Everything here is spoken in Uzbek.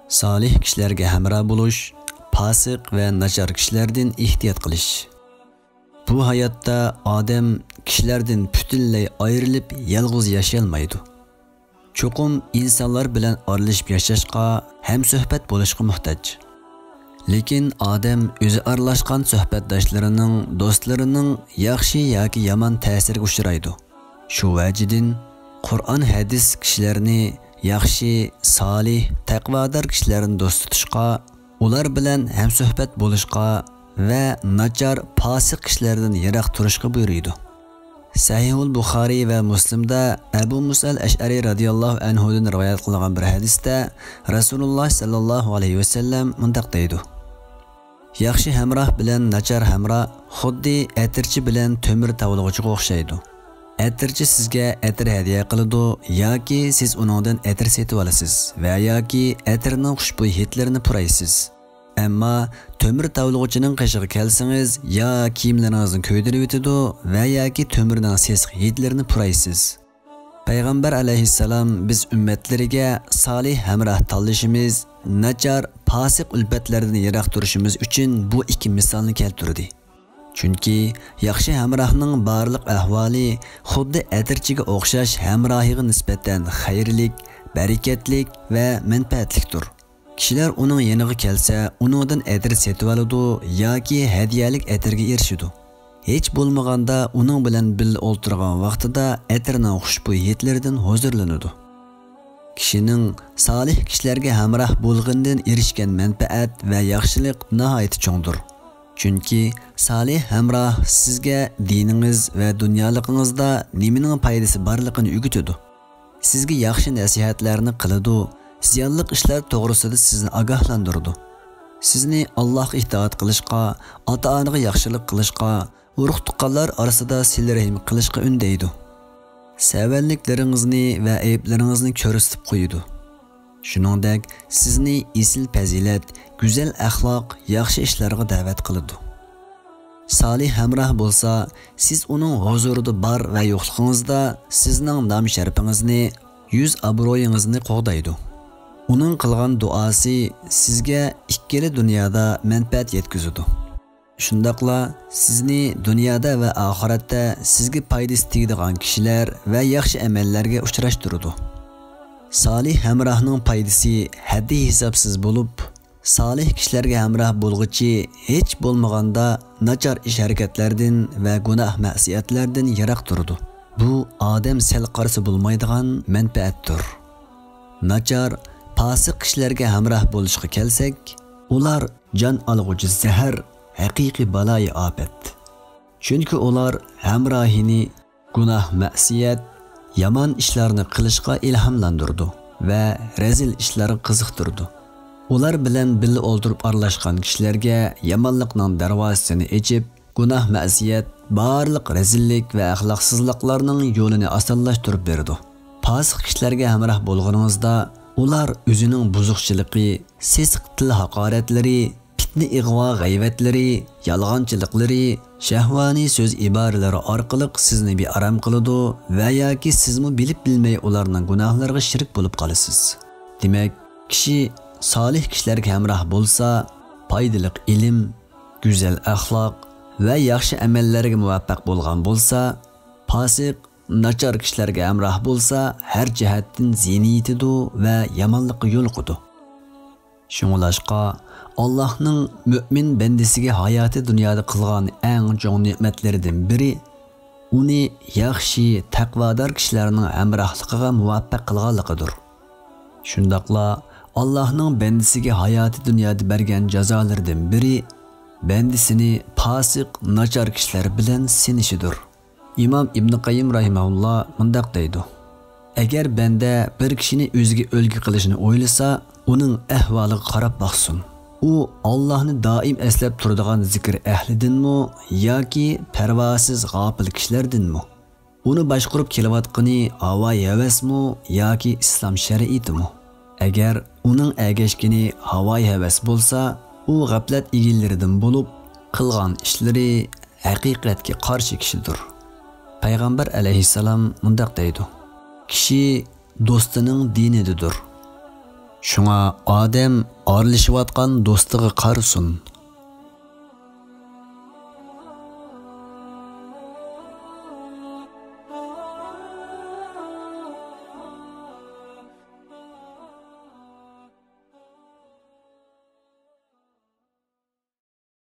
Salih kishilarga hamroh bo'lish, fosiq va nachar kishilardan ehtiyot qilish. Bu hayotda odam kishilardan butunlay ayrilib yolg'iz yashayolmaydi. Cho'qim insonlar bilan aralashib yashashga, ham suhbat bo'lishga muhtoj. Lekin odam o'zi aralashgan suhbatdoshlarining, do'stlarining yaxshi yoki yomon ta'siriga uchraydi. Shu vajidan Qur'on hadis kishilarni yaxshi, salih, taqvodor kishilarni do'st tutishga, ular bilan hamsuhbat bo'lishga va nachar, fosiq kishilardan yiroq turishga buyuradi. Sahihul Buxoriy va Muslimda Abu Musa al-Ash'ari radhiyallohu anhu dan rivoyat qilingan bir hadisda Rasululloh sallallohu alayhi va sallam mundaq deydi: Yaxshi hamroh bilan nachar hamroh xuddi atirchi bilan temir tavlig'iga o'xshaydi. Atirchi sizga atir hadiya qiladi yoki siz uningdan atir setib olasiz va yoki atirning xushbo'y hidlarini puraysiz. Ammo temir tavlig'ining qishig'i kelsangiz, yo kiyimlaringizni ko'ydirib o'tadi va yoki temirning sesiq hidlarini puraysiz. Payg'ambar alayhissalom biz ummatlariga salih hamroh tanlashimiz, nachar, fosiq ulfatlardan yiroq turishimiz uchun bu ikki misolni keltirdi. Chunki yaxshi hamrohning barliq ahvoli xuddi atirchiga o'xshash hamrohiga nisbatan xayrlik, barakatlik va manfaatlikdir. Kishilar uning yeniga kelsa, uningdan atir setib oladi yoki hadiyalik atirga erishadi. Hech bo'lmaganda uning bilan birga o'tirgan vaqtida atirning xushbo'y hidlaridan huzurlanadi. Kishining salih kishilarga hamroh bo'lgandan erishgan manfaat va yaxshilik nihoyat cho'ngdir. Chunki salih hamroh sizga diningiz va dunyoligingizda nimaning foydasi borligini o'rgatadi. Sizga yaxshi nasihatlarni qiladi, ziyonli ishlar to'g'risida sizni ogohlantiradi. Sizni Allohga itoat qilishga, ota-onaga yaxshilik qilishga, urug'-tuqqanlar orasida sil-rahim qilishga undaydi. Savalliklaringizni va ayblaringizni ko'rsatib qo'yadi. Shuningdek, sizni esil fazilat, go'zal axloq, yaxshi ishlarga da'vat qiladi. Salih hamroh bo'lsa, siz uning huzurida bor va yo'qligingizda sizning nom sharfingizni, yuz obro'yingizni qo'g'daydi. Uning qilgan duosi sizga ikkala dunyoda manfaat yetkazadi. Shundaqla sizni dunyoda va oxiratda sizga foydasi tegadigan kishilar va yaxshi amallarga uchrashtiradi. Salih hamrohning foydasi haddi hisobsiz bo'lib, salih kishilarga hamroh bo'lg'ichi hech bo'lmaganda nachar ish harakatlardan va gunoh ma'siyatlardan yiroq turadi. Bu odam sal qarsa bo'lmaydigan manfaatdir. Nachar, fosiq kishilarga hamroh bo'lishga kelsak, ular jon olg'uchi zahar, haqiqiy baloyi ofat. Chunki ular hamrohini gunoh ma'siyat, yomon ishlarni qilishga ilhomlantirdi va razil ishlarga qiziqtirdi. Ular bilan birga o'ltirib aralashgan kishilarga yomonlikning darvozasini ochib, gunoh ma'siyat, barliq razillik va axloqsizliklarning yo'lini osonlashtirib berdi. Fosiq kishilarga hamroh bo'lganingizda, ular o'zining buzuqchiligi, sesiq til haqoratlari, fitna ig'vo g'ayvatlari, yolg'onchiliklari, shahvoniy so'z iboralari orqali sizni bearam qiladi va yoki sizmi bilib bilmay ularning gunohlariga shirik bo'lib qolasiz. Demak, kishi salih kishilarga hamroh bo'lsa, foydali ilm, go'zal axloq va yaxshi amallarga muvaffaq bo'lgan bo'lsa, fosiq, nachar kishilarga hamroh bo'lsa, har jihatdan ziyni yetadi va yomonlikqa yo'l qo'yadi. Shunglashqa Allohning mu'min bandasiga hayoti dunyoda qilgan eng cho'ng ne'matlaridan biri uni yaxshi, taqvodor kishilarning hamrohligiga muvaffaq qilganligidir. Shundaqla Allohning bandasiga hayoti dunyoda bergan jazolaridan biri bandasini fosiq, nachar kishilar bilan sinishidir. Imom Ibn Qayyim rahimahulloh mundaq deydi: Agar banda bir kishini o'ziga o'lgi qilishni o'ylasa, uning ahvoliga qarab baxsin. U Allohni doim eslab turadigan zikr ahlidinmi yoki parvosiz g'ofil kishilardinmi? Uni boshqarib kelayotgani havo havasmi yoki islom shariatimi? Agar uning agashgani havo havas bo'lsa, u g'aflat egillaridan bo'lib, qilgan ishlari haqiqatga qarshi kishidir. Payg'ambar alayhissalom mundaq deydi: Kishi do'stining dinidir. Шуңа odam orlashayotgan do'stiga qarasin.